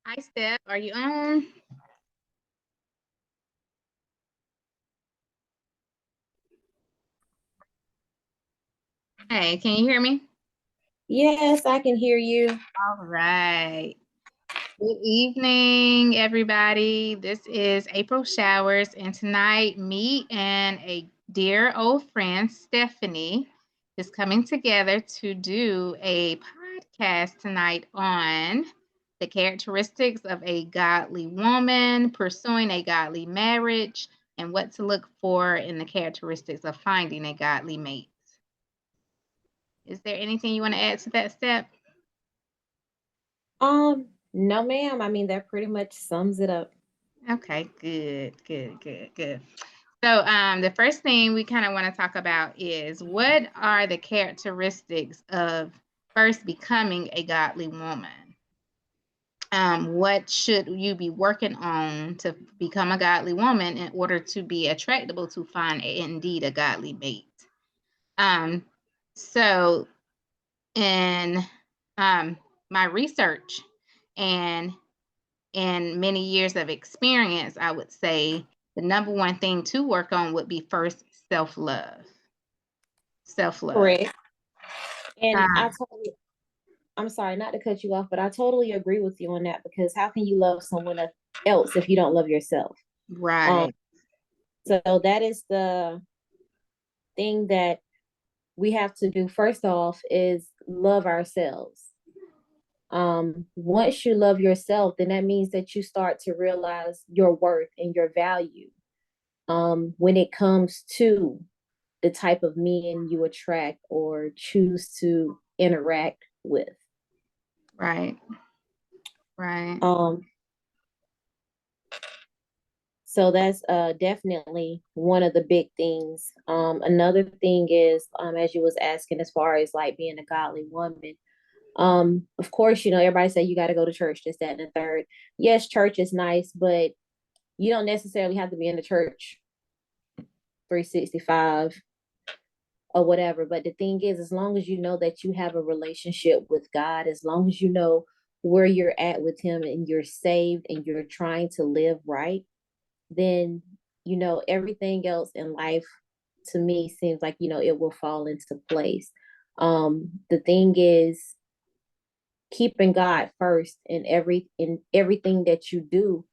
Hi, Steph. Are you on? Hey, can you hear me? Yes, I can hear you. All right. Good evening, everybody. This is April Showers, and tonight, me and a dear old friend, Stephanie, is coming together to do a podcast tonight on the characteristics of a godly woman, pursuing a godly marriage, and what to look for in the characteristics of finding a godly mate. Is there anything you want to add to that, Step? No, ma'am. I mean, that pretty much sums it up. Okay, good. So, the first thing we kind of want to talk about is what are the characteristics of first becoming a godly woman? What should you be working on to become a godly woman in order to be attractable to find indeed a godly mate? Um, so in my research and in many years of experience, I would say the number one thing to work on would be first self-love. Self-love. Correct. And Um, I'm sorry, not to cut you off, but I totally agree with you on that because how can you love someone else if you don't love yourself? Um, right, so that is the thing that we have to do first off is love ourselves. Once you love yourself, then that means that you start to realize your worth and your value. When it comes to the type of men you attract or choose to interact with. right, right, Um, so that's definitely one of the big things. Another thing is, as you was asking, as far as like being a godly woman. Of course, everybody say you got to go to church, this, that, and the third. Yes, church is nice, but you don't necessarily have to be in the church 365 or whatever. But the thing is, as long as you know that you have a relationship with God, as long as you know where you're at with Him and you're saved and you're trying to live right, then, everything else in life to me seems like, it will fall into place. The thing is, keeping God first in everything that you do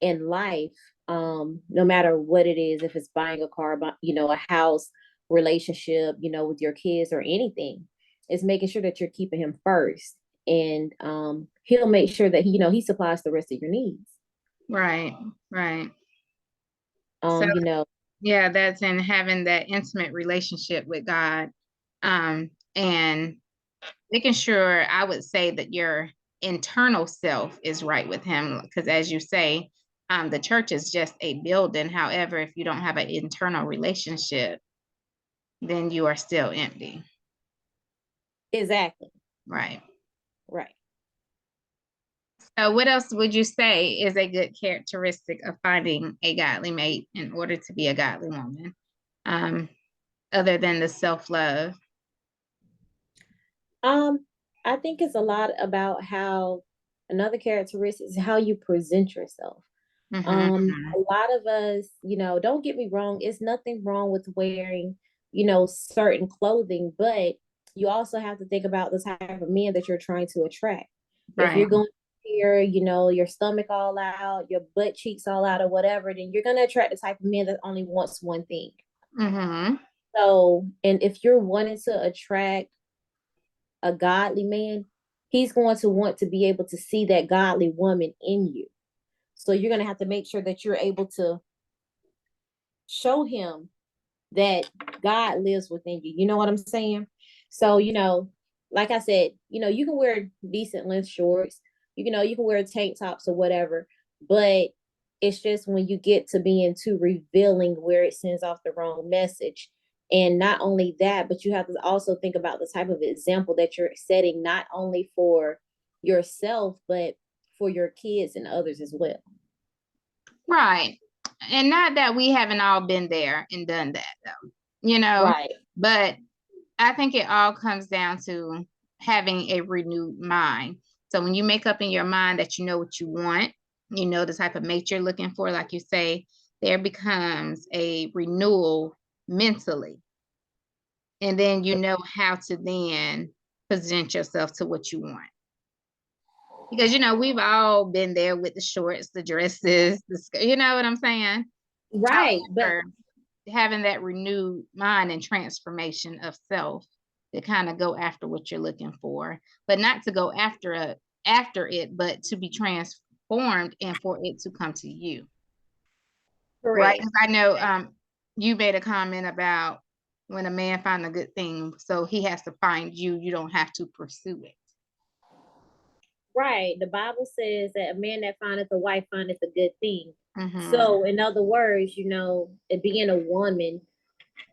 in life, no matter what it is, if it's buying a car, a house, relationship, with your kids or anything, is making sure that you're keeping him first. And he'll make sure that he supplies the rest of your needs. right, right. So, Um, you know, yeah, that's in having that intimate relationship with God, and making sure I would say that your internal self is right with Him, because as you say, the church is just a building. However, if you don't have an internal relationship, then you are still empty. exactly. Right. Right. So, what else would you say is a good characteristic of finding a godly mate in order to be a godly woman, um, other than the self love? Um, I think it's a lot about how another characteristic is how you present yourself. Mm-hmm. A lot of us, don't get me wrong, it's nothing wrong with wearing, certain clothing, but you also have to think about the type of men that you're trying to attract. If Right. you're going here, your stomach all out, your butt cheeks all out, or whatever, then you're going to attract the type of man that only wants one thing. Mm-hmm. So, and if you're wanting to attract a godly man, he's going to want to be able to see that godly woman in you. So you're going to have to make sure that you're able to show him that God lives within you. You know what I'm saying? So, like I said, you can wear decent length shorts, you can wear tank tops or whatever, but it's just when you get to being too revealing where it sends off the wrong message. And not only that, but you have to also think about the type of example that you're setting, not only for yourself, but for your kids and others as well. Right. And not that we haven't all been there and done that, though, Right. but I think it all comes down to having a renewed mind. So when you make up in your mind that you know what you want, you know the type of mate you're looking for, like you say, there becomes a renewal mentally. And then you know how to then present yourself to what you want. Because, you know, we've all been there with the shorts, the dresses, you know what I'm saying? Right. However, having that renewed mind and transformation of self to kind of go after what you're looking for, but not to go after it, but to be transformed and for it to come to you. Right? Because I know you made a comment about when a man finds a good thing, so he has to find you. You don't have to pursue it. Right. The Bible says that a man that findeth a wife findeth a good thing. Mm-hmm. So, in other words, you know, being a woman,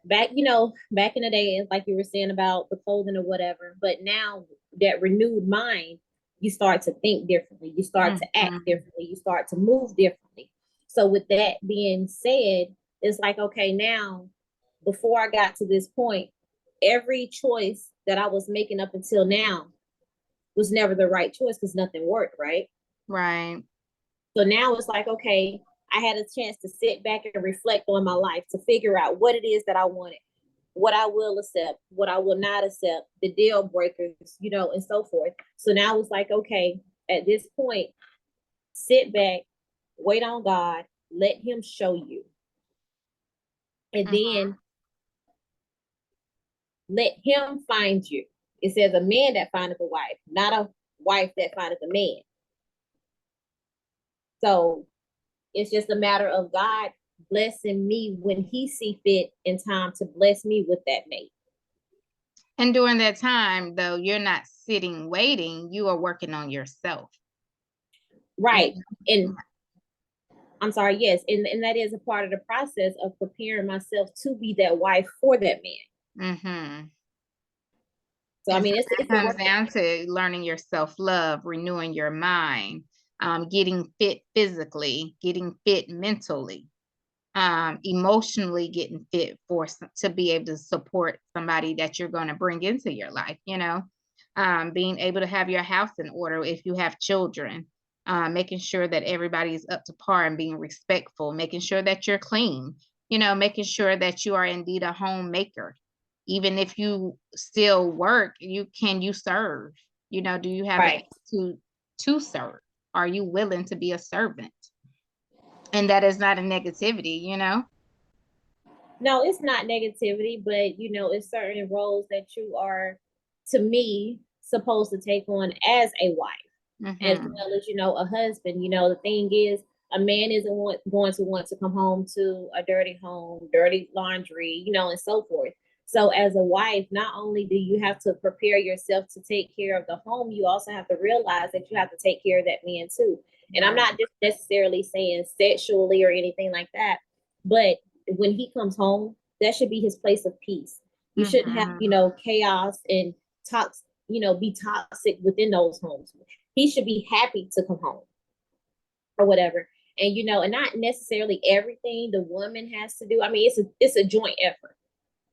back in the day, like you were saying about the clothing or whatever, but now that renewed mind, you start to think differently, you start to act differently, you start to move differently. So with that being said, it's like, okay, now before I got to this point, every choice that I was making up until now was never the right choice because nothing worked, right? Right. So now it's like, okay, I had a chance to sit back and reflect on my life to figure out what it is that I wanted, what I will accept, what I will not accept, the deal breakers, you know, and so forth. So now it's like, okay, at this point, sit back, wait on God, let Him show you. And then let Him find you. It says a man that findeth a wife, not a wife that findeth a man. So it's just a matter of God blessing me when He see fit in time to bless me with that mate. And during that time, though, you're not sitting waiting, you are working on yourself. Right. And I'm sorry, yes. And that is a part of the process of preparing myself to be that wife for that man. Mm-hmm. So, I mean, it's comes down to learning your self-love, renewing your mind, getting fit physically, getting fit mentally, emotionally getting fit to be able to support somebody that you're going to bring into your life, you know, being able to have your house in order if you have children, making sure that everybody's up to par and being respectful, making sure that you're clean, you know, making sure that you are indeed a homemaker. Even if you still work, you serve, you know, do you have right. to serve? Are you willing to be a servant? And that is not a negativity, you know? No, it's not negativity, but you know, it's certain roles that you are, to me, supposed to take on as a wife, as well as, you know, a husband. You know, the thing is, a man isn't going to want to come home to a dirty home, dirty laundry, you know, and so forth. So as a wife, not only do you have to prepare yourself to take care of the home, you also have to realize that you have to take care of that man too. And I'm not just necessarily saying sexually or anything like that, but when he comes home, that should be his place of peace. You shouldn't have, you know, chaos and toxic, you know, be toxic within those homes. He should be happy to come home or whatever. And you know, and not necessarily everything the woman has to do. I mean, it's a joint effort.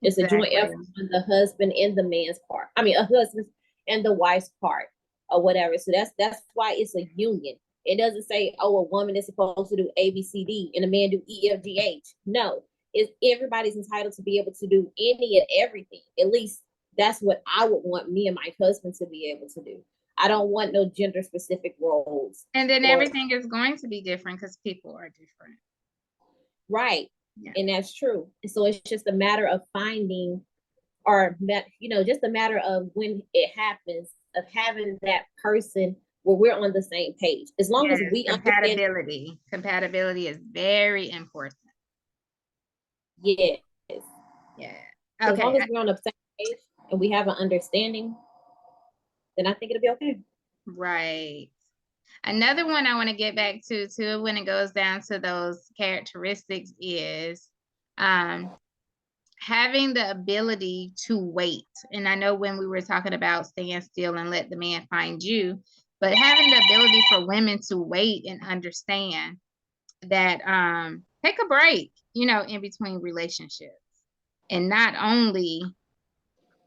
It's a joint effort on the husband and the man's part. I mean, a husband and the wife's part or whatever. So that's why it's a union. It doesn't say, oh, a woman is supposed to do A, B, C, D, and a man do E, F, G, H. No, it's everybody's entitled to be able to do any and everything. At least that's what I would want me and my husband to be able to do. I don't want no gender specific roles. And then everything is going to be different because people are different. Right. Yeah. And that's true. So it's just a matter of finding, or, you know, just a matter of when it happens, of having that person where we're on the same page. As long as we compatibility. Compatibility is very important. Yes. Yeah. Okay. As long as we're on the same page and we have an understanding, then I think it'll be okay. Right. Another one I want to get back to too, when it goes down to those characteristics, is having the ability to wait. And I know when we were talking about staying still and let the man find you, but having the ability for women to wait and understand that take a break, you know, in between relationships. And not only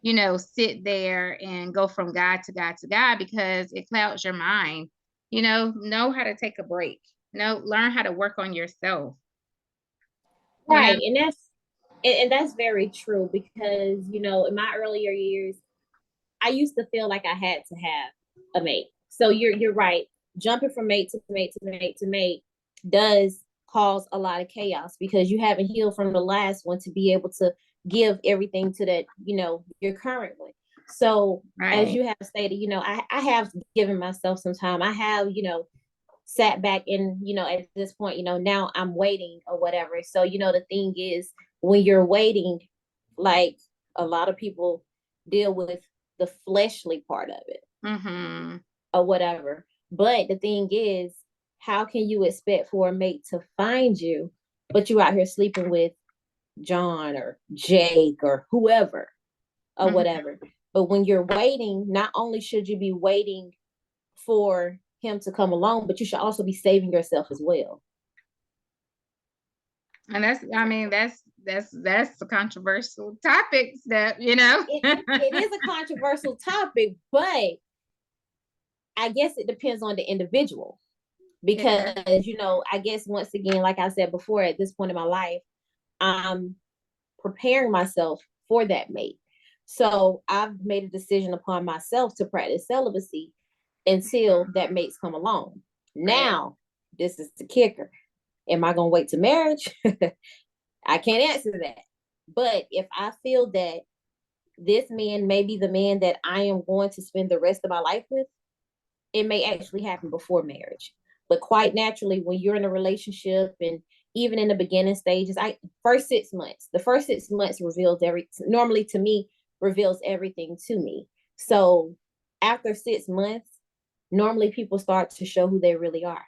sit there and go from God to God to God, because it clouds your mind. Know how to take a break. Learn how to work on yourself. Right. And that's very true, because, in my earlier years, I used to feel like I had to have a mate. So you're right. Jumping from mate to mate to mate to mate does cause a lot of chaos, because you haven't healed from the last one to be able to give everything to that, your current one. So as Right. you have stated, I have given myself some time. I have, sat back and, at this point, now I'm waiting or whatever. So, the thing is, when you're waiting, like, a lot of people deal with the fleshly part of it Mm-hmm. or whatever. But the thing is, how can you expect for a mate to find you, but you out here sleeping with John or Jake or whoever or whatever? But when you're waiting, not only should you be waiting for him to come along, but you should also be saving yourself as well. And that's a controversial topic that, it is a controversial topic, but I guess it depends on the individual, because, I guess, once again, like I said before, at this point in my life, I'm preparing myself for that mate. So I've made a decision upon myself to practice celibacy until that mate's come along. Now, this is the kicker. Am I going to wait to marriage? I can't answer that. But if I feel that this man may be the man that I am going to spend the rest of my life with, it may actually happen before marriage. But quite naturally, when you're in a relationship, and even in the beginning stages, the first 6 months normally to me, reveals everything to me. So after 6 months, normally people start to show who they really are.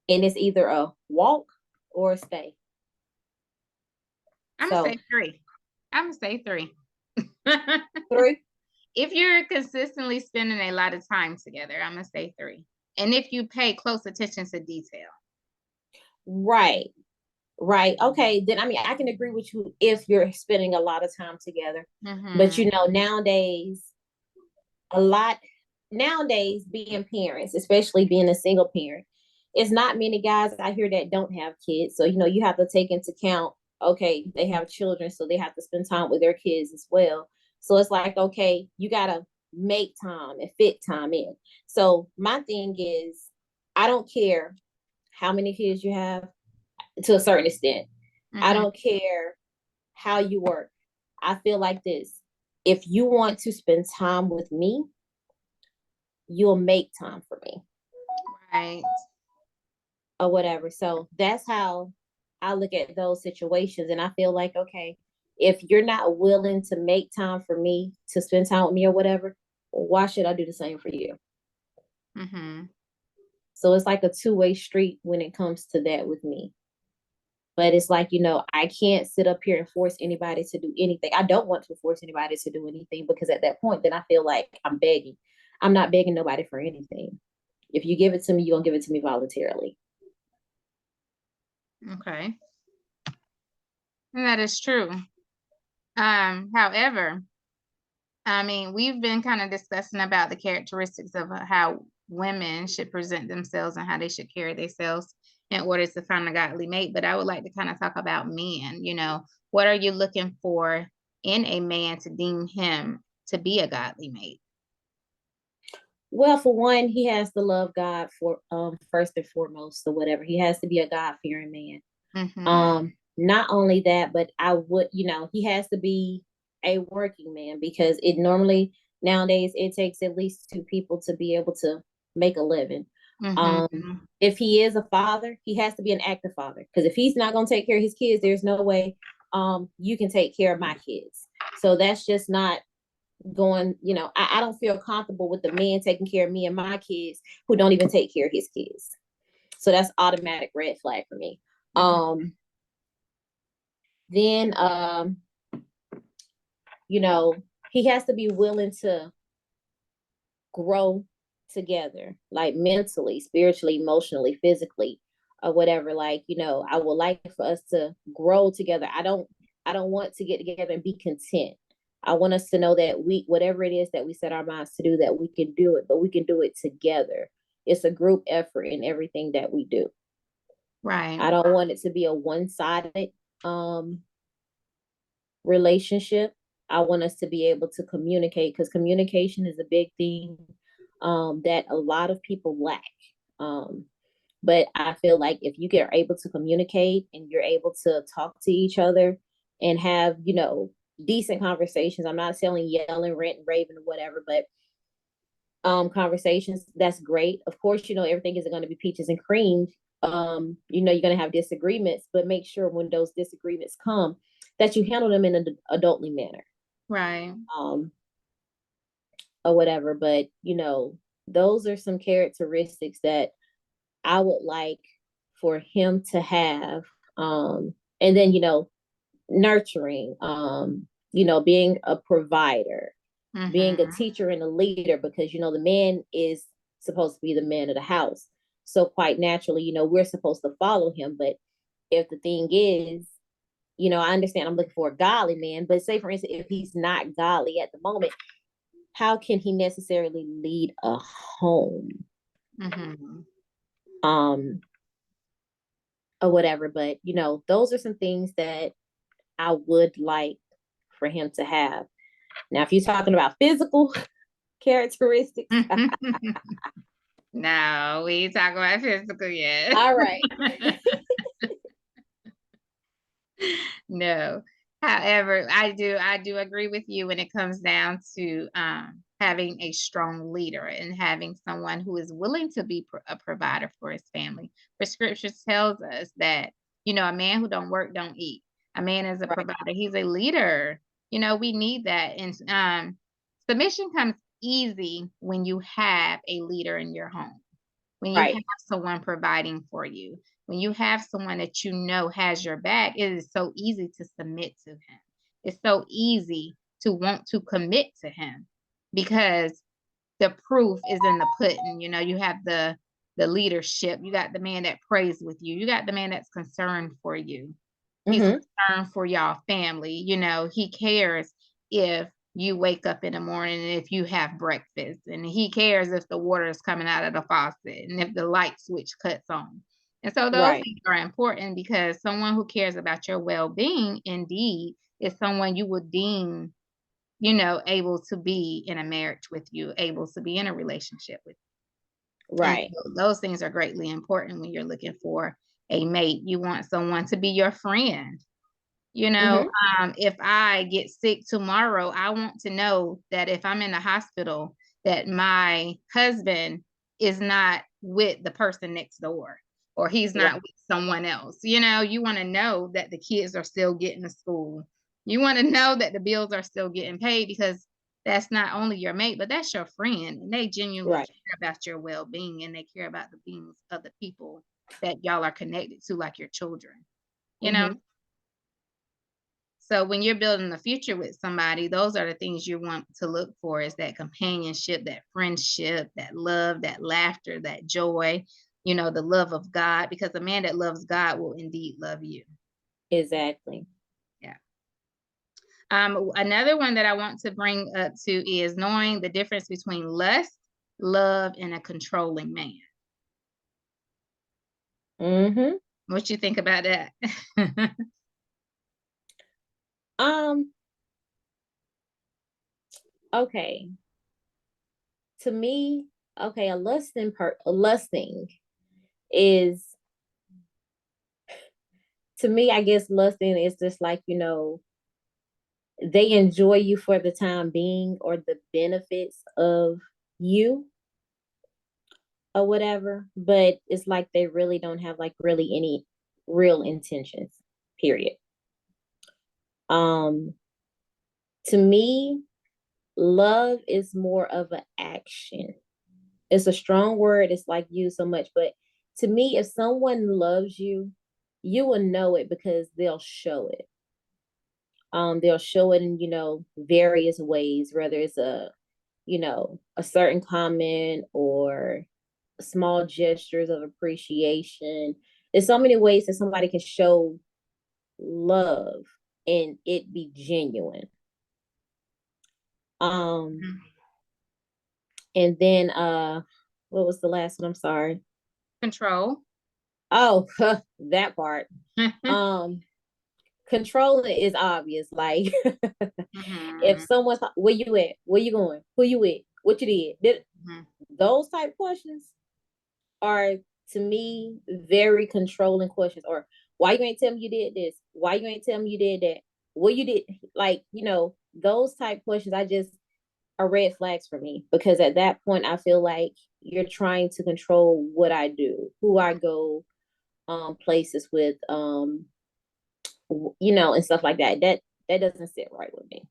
And it's either a walk or a stay. I'm gonna say 3. I'm gonna say 3. 3? If you're consistently spending a lot of time together, I'm gonna say 3. And if you pay close attention to detail. Right. Okay. Then, I can agree with you if you're spending a lot of time together. But nowadays, being parents, especially being a single parent, it's not many guys out here that don't have kids. So, you have to take into account, okay, they have children, so they have to spend time with their kids as well. So it's like, okay, you got to make time and fit time in. So my thing is, I don't care how many kids you have, to a certain extent. I don't care how you work. I feel like this. If you want to spend time with me, you'll make time for me. Right. Or whatever. So that's how I look at those situations. And I feel like, okay, if you're not willing to make time for me, to spend time with me or whatever, why should I do the same for you? So it's like a two-way street when it comes to that with me. But it's like, I can't sit up here and force anybody to do anything. I don't want to force anybody to do anything, because at that point, then I feel like I'm begging. I'm not begging nobody for anything. If you give it to me, you're going to give it to me voluntarily. Okay. And that is true. However, we've been kind of discussing about the characteristics of how women should present themselves and how they should carry themselves in order to find a godly mate. But I would like to kind of talk about men. What are you looking for in a man to deem him to be a godly mate? Well, for one, he has to love God for first and foremost, or whatever. He has to be a God-fearing man. Not only that, but he has to be a working man, because it normally nowadays it takes at least 2 people to be able to make a living. If he is a father, he has to be an active father, because if he's not going to take care of his kids, there's no way you can take care of my kids. So that's just not going, I don't feel comfortable with the man taking care of me and my kids who don't even take care of his kids. So that's automatic red flag for me. Then he has to be willing to grow together, like mentally, spiritually, emotionally, physically, or whatever. Like, I would like for us to grow together. I don't want to get together and be content. I want us to know that whatever it is that we set our minds to do, that we can do it, but we can do it together. It's a group effort in everything that we do. Right. I don't want it to be a one-sided um relationship. I want us to be able to communicate, because communication is a big thing that a lot of people lack. Um, but I feel like if you get able to communicate and you're able to talk to each other and have, decent conversations. I'm not saying yelling, rant, and raving, or whatever, but conversations, that's great. Of course, everything isn't going to be peaches and cream. You're going to have disagreements, but make sure when those disagreements come that you handle them in an adultly manner. Right. Or whatever. But, those are some characteristics that I would like for him to have. And then, nurturing, being a provider, being a Mm-hmm. teacher and a leader, because, the man is supposed to be the man of the house. So quite naturally, we're supposed to follow him. But if the thing is, I understand I'm looking for a godly man, but say for instance, if he's not godly at the moment, how can he necessarily lead a home? Mm-hmm. Or whatever. But those are some things that I would like for him to have. Now, if you're talking about physical characteristics, No, we ain't talking about physical yet. all right. No. However, I do agree with you when it comes down to having a strong leader and having someone who is willing to be a provider for his family. For scripture tells us that, a man who don't work don't eat. A man is a Right. provider. He's a leader. We need that. And submission comes easy when you have a leader in your home, when you Right. have someone providing for you, when you have someone that has your back. It is so easy to submit to him. It's so easy to want to commit to him because the proof is in the pudding. You have the leadership. You got the man that prays with you. You got the man that's concerned for you. He's concerned for y'all family. He cares if you wake up in the morning and if you have breakfast, and he cares if the water is coming out of the faucet and if the light switch cuts on. And so those Right. things are important, because someone who cares about your well-being indeed is someone you would deem, able to be in a marriage with you, able to be in a relationship with you. Right. And so those things are greatly important when you're looking for a mate. You want someone to be your friend. If I get sick tomorrow, I want to know that if I'm in the hospital, that my husband is not with the person next door, or he's not with someone else. You want to know that the kids are still getting to school. You want to know that the bills are still getting paid, because that's not only your mate, but that's your friend. And they genuinely care about your well-being, and they care about the beings of the people that y'all are connected to, like your children, you know? So when you're building the future with somebody, those are the things you want to look for, is that companionship, that friendship, that love, that laughter, that joy, the love of God, because a man that loves God will indeed love you. Exactly. Yeah. Another one that I want to bring up to is knowing the difference between lust, love, and a controlling man. What you think about that? Okay. To me, okay, a lusting is, to me, I guess lusting is just like, they enjoy you for the time being, or the benefits of you or whatever, but it's like they really don't have like really any real intentions, period. To me, love is more of an action. It's a strong word, it's like used so much, but to me, if someone loves you, you will know it because they'll show it. They'll show it in, various ways, whether it's a certain comment or small gestures of appreciation. There's so many ways that somebody can show love and it be genuine. Um, Mhm. and then what was the last one? I'm sorry. Control. Oh, that part. Um, controlling is obvious. Like if Mhm. someone's where you at, where you going, who you with, what you did, Mhm. those type questions are to me very controlling questions. Or why you ain't tell me you did this? Why you ain't tell me you did that? What you did, like, those type questions I just are red flags for me, because at that point I feel like you're trying to control what I do, who I go places with, and stuff like that. That doesn't sit right with me.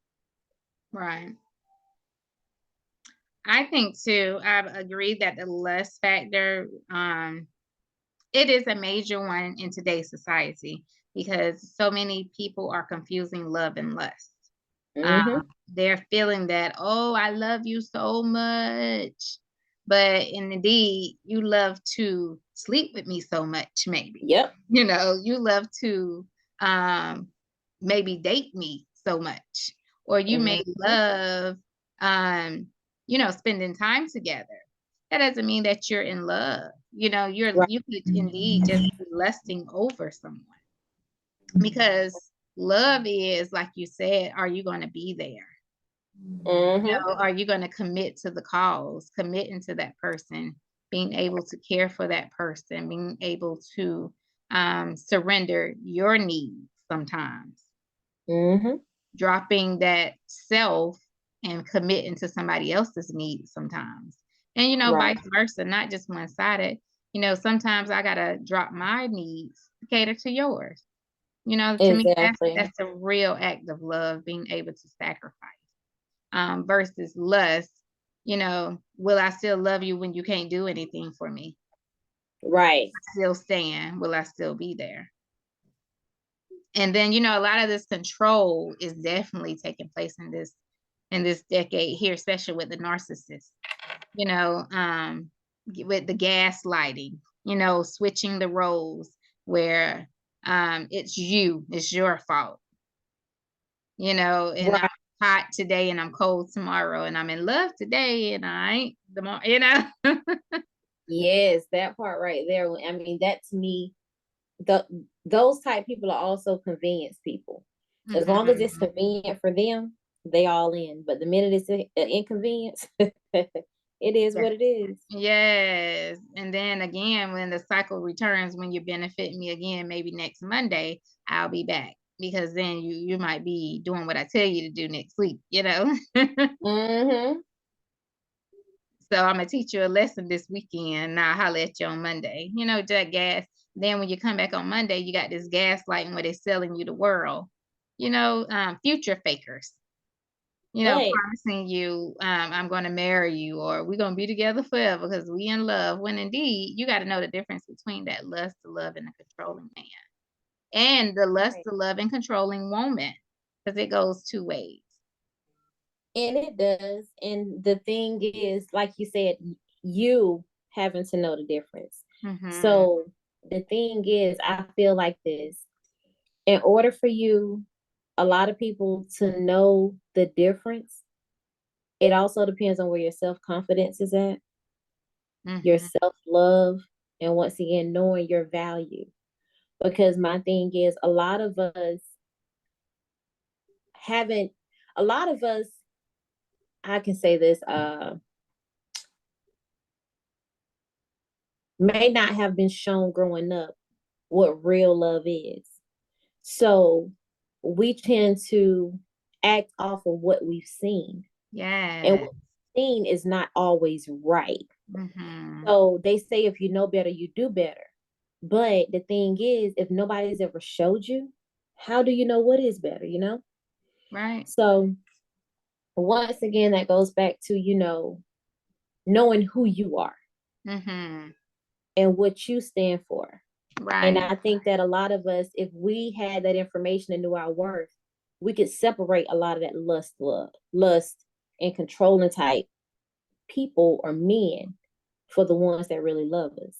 Right. I think too, I've agreed that the lust factor, it is a major one in today's society because so many people are confusing love and lust. Mm-hmm. They're feeling that, oh, I love you so much. But indeed, you love to sleep with me so much, maybe. Yep. You love to um, maybe date me so much. Or you may Mm-hmm. love, um, spending time together. That doesn't mean that you're in love. Right. You could indeed just be lusting over someone because love is, like you said, are you going to be there? Mm-hmm. Are you going to commit to the cause, committing to that person, being able to care for that person, being able to surrender your needs sometimes, Mm-hmm. dropping that self and committing to somebody else's needs sometimes. And, Right. vice versa, not just one sided. Sometimes I got to drop my needs to cater to yours. To me, Exactly. that's a real act of love, being able to sacrifice. Versus lust, will I still love you when you can't do anything for me? Right. Still stand? Will I still be there? And then, a lot of this control is definitely taking place in this decade here, especially with the narcissist, with the gaslighting, switching the roles where it's your fault, and I'm Right. hot today and I'm cold tomorrow, and I'm in love today and I ain't tomorrow. Yes, that part right there. I mean, that to me, the those type people are also convenience people. As long as it's Mhm. convenient for them, they all in. But the minute it's an inconvenience, it is Yeah. what it is. Yes. And then again, when the cycle returns, when you benefit me again, maybe next Monday, I'll be back because then you might be doing what I tell you to do next week. Mm-hmm. So I'm gonna teach you a lesson this weekend. Now I'll holler at you on Monday. That gas. Then when you come back on Monday, you got this gaslighting where they're selling you the world. Future fakers. But Promising you, I'm going to marry you or we're going to be together forever because we in love. When indeed, you got to know the difference between that lust to love and the controlling man, and the lust right. to love and controlling woman, because it goes two ways. And it does. And the thing is, like you said, you having to know the difference. Mm-hmm. So the thing is, I feel like this. In order for you, a lot of people to know the difference, it also depends on where your self-confidence is at, your Mm-hmm. self-love, and once again, knowing your value. Because my thing is, haven't, a lot of us, I can say this, may not have been shown growing up what real love is. So we tend to act off of what we've seen. And Yeah. what we've seen is not always right. Mm-hmm. So they say if you know better, you do better. But the thing is, if nobody's ever showed you, how do you know what is better? Right. So once again, that goes back to, knowing who you are Mm-hmm. and what you stand for. And Right. I think that a lot of us, if we had that information and knew our worth, we could separate a lot of that lust and controlling type people or men for the ones that really love us.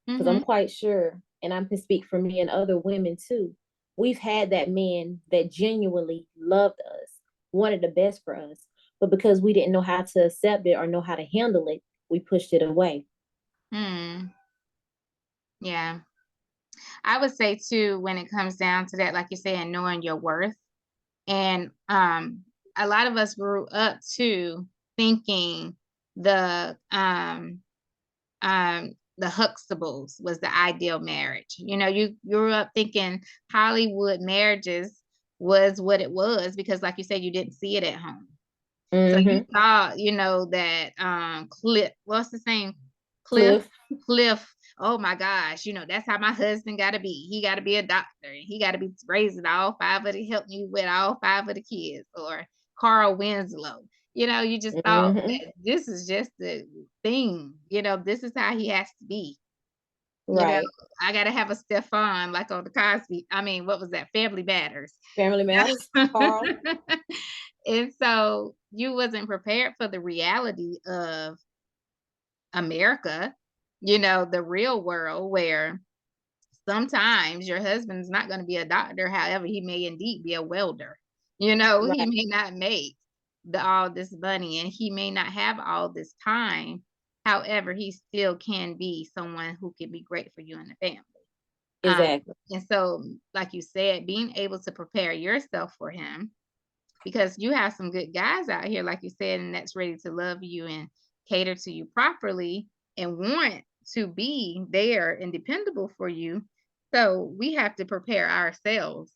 Because I'm Mm-hmm. quite sure, and I can speak for me and other women too, we've had that man that genuinely loved us, wanted the best for us, but because we didn't know how to accept it or know how to handle it, we pushed it away. Yeah. I would say too, when it comes down to that, like you're saying, knowing your worth. And a lot of us grew up too thinking the Huxtables was the ideal marriage. You know, you grew up thinking Hollywood marriages was what it was because, like you said, you didn't see it at home. So you thought, you know, that Cliff, what's the name? Cliff. Oh my gosh, you know, that's how my husband got to be. He got to be a doctor. He got to be raising all five of the, help me with all five of the kids. Or Carl Winslow. You know, you just thought that this is just the thing. You know, this is how he has to be. You know, I got to have a Stefan like on the Cosby. I mean, what was that? Family Matters. Family Matters, Carl. And so you wasn't prepared for the reality of America, you know, the real world where sometimes your husband's not going to be a doctor. However, he may indeed be a welder. You know, he may not make all this money and he may not have all this time. However, he still can be someone who can be great for you and the family. Exactly. And so, like you said, being able to prepare yourself for him, because you have some good guys out here, like you said, and that's ready to love you and cater to you properly and want to be there and dependable for you. So we have to prepare ourselves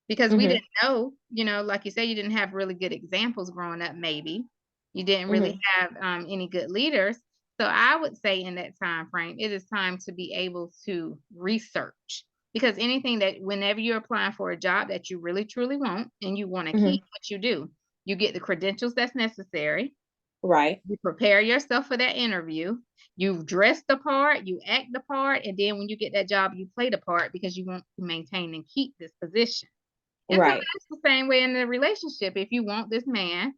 because we didn't know, you know, like you said, you didn't have really good examples growing up. Maybe you didn't really have any good leaders. So I would say in that time frame, it is time to be able to research, because anything that, whenever you're applying for a job that you really truly want and you want to keep, what you do, you get the credentials that's necessary. Right. You prepare yourself for that interview. You dress the part, you act the part, and then when you get that job, you play the part because you want to maintain and keep this position. And so that's the same way in the relationship. If you want this man,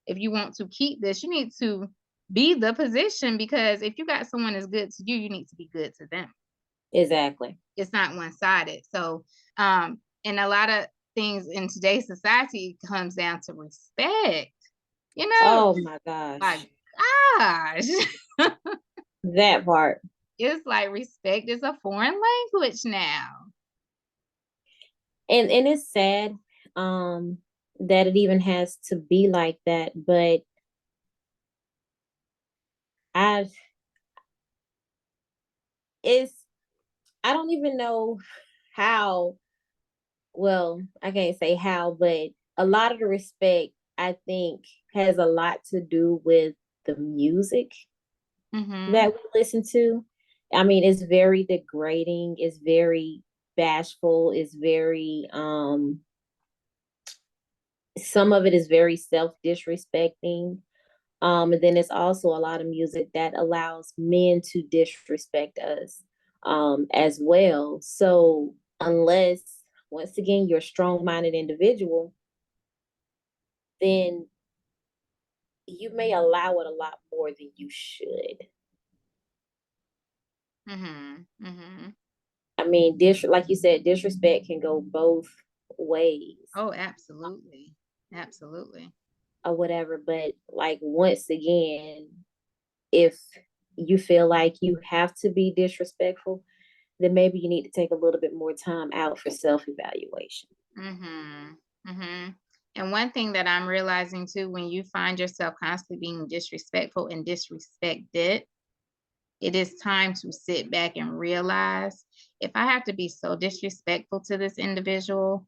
if you want to keep this, you need to be the position, because if you got someone that's good to you, you need to be good to them. Exactly. It's not one-sided. So, and a lot of things in today's society comes down to respect. You know? Oh my gosh. My gosh. That part. It's like respect is a foreign language now. And it's sad that it even has to be like that, but I don't even know how, well, I can't say how, but a lot of the respect, I think, has a lot to do with the music that we listen to. I mean, it's very degrading, it's very bashful, it's very some of it is very self-disrespecting. And then it's also a lot of music that allows men to disrespect us as well. So unless, once again, you're a strong-minded individual, then you may allow it a lot more than you should. I mean, like you said, disrespect can go both ways. Oh, absolutely. Absolutely. Or whatever. But like, once again, if you feel like you have to be disrespectful, then maybe you need to take a little bit more time out for self-evaluation. And one thing that I'm realizing too, when you find yourself constantly being disrespectful and disrespected, it is time to sit back and realize, if I have to be so disrespectful to this individual,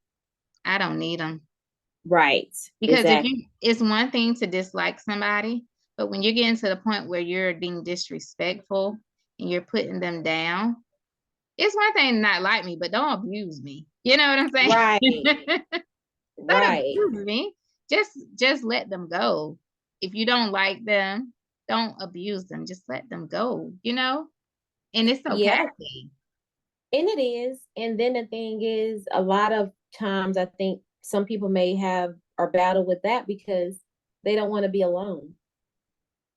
I don't need them. Right. Because it's one thing to dislike somebody, but when you're getting to the point where you're being disrespectful and you're putting them down, it's one thing to not like me, but don't abuse me. You know what I'm saying? Right. Don't abuse me. Just let them go. If you don't like them, don't abuse them. Just let them go, you know? And it's okay. Yeah. And it is. And then the thing is, a lot of times I think some people may have or battle with that because they don't want to be alone.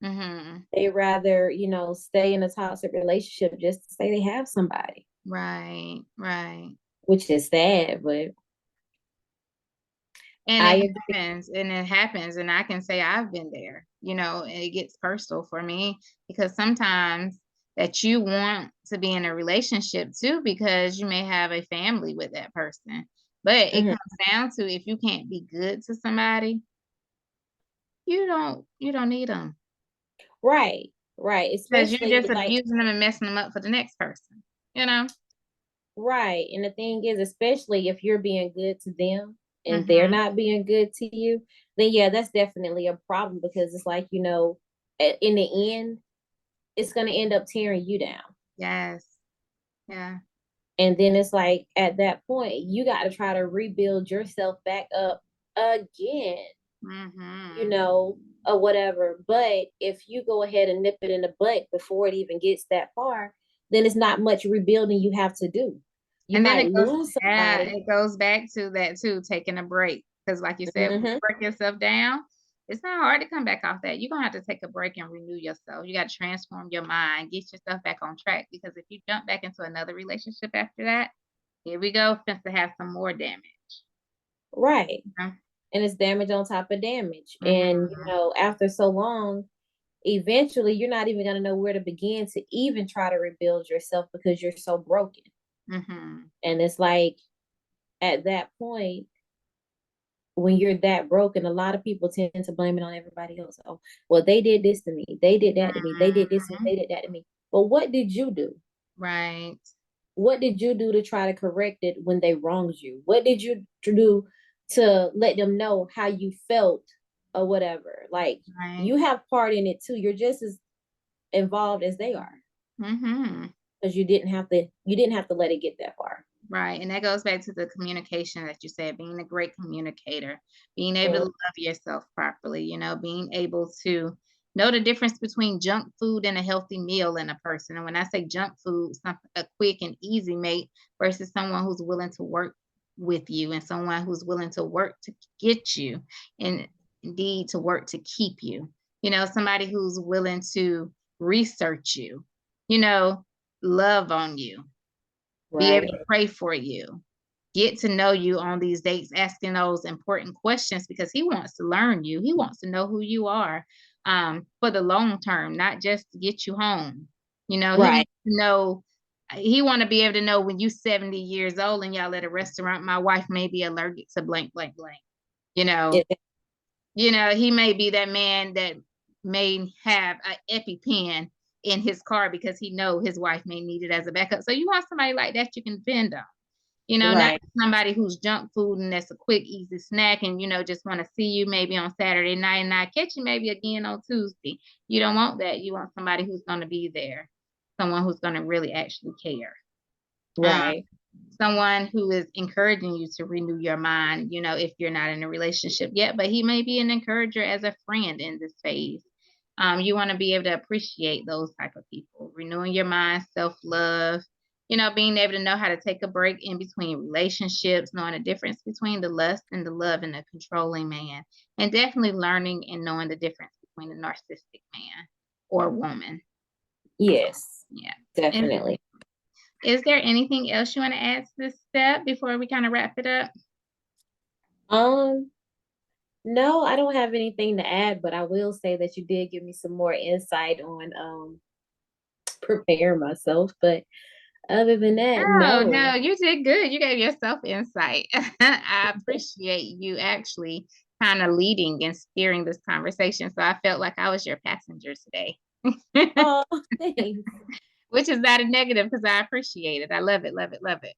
They rather, stay in a toxic relationship just to say they have somebody. Right. Which is sad, but And I it agree. happens, and it happens, and I can say I've been there, and it gets personal for me because sometimes that you want to be in a relationship too because you may have a family with that person. But it Mhm. comes down to if you can't be good to somebody, you don't need them Right, right. because you're Especially just like abusing them and messing them up for the next person, you know? right. And the thing is, especially if you're being good to them and they're Mhm. not being good to you, then yeah, that's definitely a problem because it's like, in the end, it's gonna end up tearing you down. Yes. Yeah. And then it's like at that point, you got to try to rebuild yourself back up again, Mhm. or whatever. But if you go ahead and nip it in the butt before it even gets that far, then it's not much rebuilding you have to do. You And then might it goes, lose yeah, somebody. it goes back to that too, taking a break. Because like you said, when you Hmm. break yourself down, it's not hard to come back off that. You're gonna have to take a break and renew yourself. You got to transform your mind, get yourself back on track. Because if you jump back into another relationship after that, here we go, finna to have some more damage. Right. You And it's damage on top of damage. And, Mhm. after so long, eventually you're not even going to know where to begin to even try to rebuild yourself because you're so broken. Mhm. And it's like, at that point, when you're that broken, a lot of people tend to blame it on everybody else. Oh, well, they did this to me. They did that to me. They did this and Mhm. they did that to me. But what did you do? Right. What did you do to try to correct it when they wronged you? What did you do to let them know how you felt or whatever? Like, Right. you have part in it too. You're just as involved as they are Mhm. because you didn't have to let it get that far. Right. And that goes back to the communication that you said, being a great communicator, being able to Mm. love yourself properly, being able to know the difference between junk food and a healthy meal in a person. And when I say junk food, something a quick and easy mate versus someone who's willing to work with you and someone who's willing to work to get you and indeed to work to keep you. Somebody who's willing to research you, you know, love on you, be able Right. to pray for you, get to know you on these dates, asking those important questions because he wants to learn you. He wants to know who you are for the long term, not just to get you home. He Right. wants to know. He want to be able to know when you 70 years old and y'all at a restaurant. My wife may be allergic to blank, blank, blank. You know, It- he may be that man that may have an EpiPen in his car because he know his wife may need it as a backup. So you want somebody like that you can depend on. Not right. somebody who's junk food and that's a quick, easy snack and, just want to see you maybe on Saturday night and not catch you maybe again on Tuesday. You don't want that. You want somebody who's going to be there, someone who's going to really actually care. Um, Right. Someone who is encouraging you to renew your mind, if you're not in a relationship yet, but he may be an encourager as a friend in this phase. You want to be able to appreciate those type of people, renewing your mind, self-love, being able to know how to take a break in between relationships, knowing the difference between the lust and the love and the controlling man, and definitely learning and knowing the difference between a narcissistic man or woman. Yes, Yeah. And definitely. is there anything else you want to add to this step before we kind of wrap it up? Um, no, I don't have anything to add, but I will say that you did give me some more insight on prepare myself. But other than that, No, no. no, you did good. You gave yourself insight. I appreciate you actually kind of leading and steering this conversation. So I felt like I was your passenger today, Oh, thanks. which is not a negative because I appreciate it. I love it, love it, love it.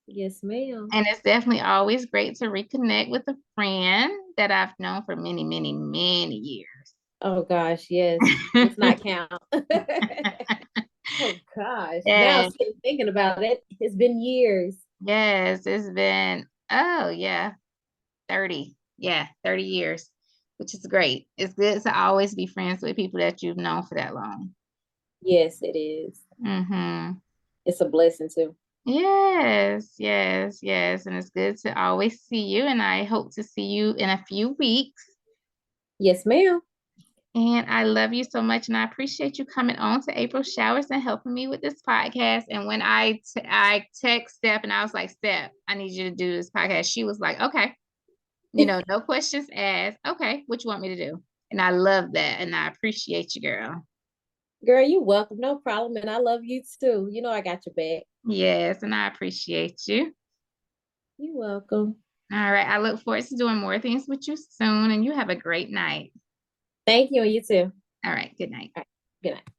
Yes, ma'am. And it's definitely always great to reconnect with a friend that I've known for many, many, many years. Oh gosh, yes. Let's not count. Oh gosh. Now And sitting thinking about it, it's been years. yes, it's been, oh yeah, 30. Yeah, 30 years, which is great. It's good to always be friends with people that you've known for that long. Yes, it is. Mm-hmm. It's a blessing too. Yes, yes, yes. And it's good to always see you. And I hope to see you in a few weeks. Yes, ma'am. And I love you so much. And I appreciate you coming on to April Showers and helping me with this podcast. And when I text Steph and I was like, Steph, I need you to do this podcast. She was like, okay, no questions asked. Okay, what you want me to do? And I love that. And I appreciate you, girl. Girl, you welcome. No problem. And I love you too. You know I got your back. Yes, and I appreciate you. You're welcome. All right. I look forward to doing more things with you soon. And you have a great night. Thank you, and you too. All right. Good night. All right. Good night.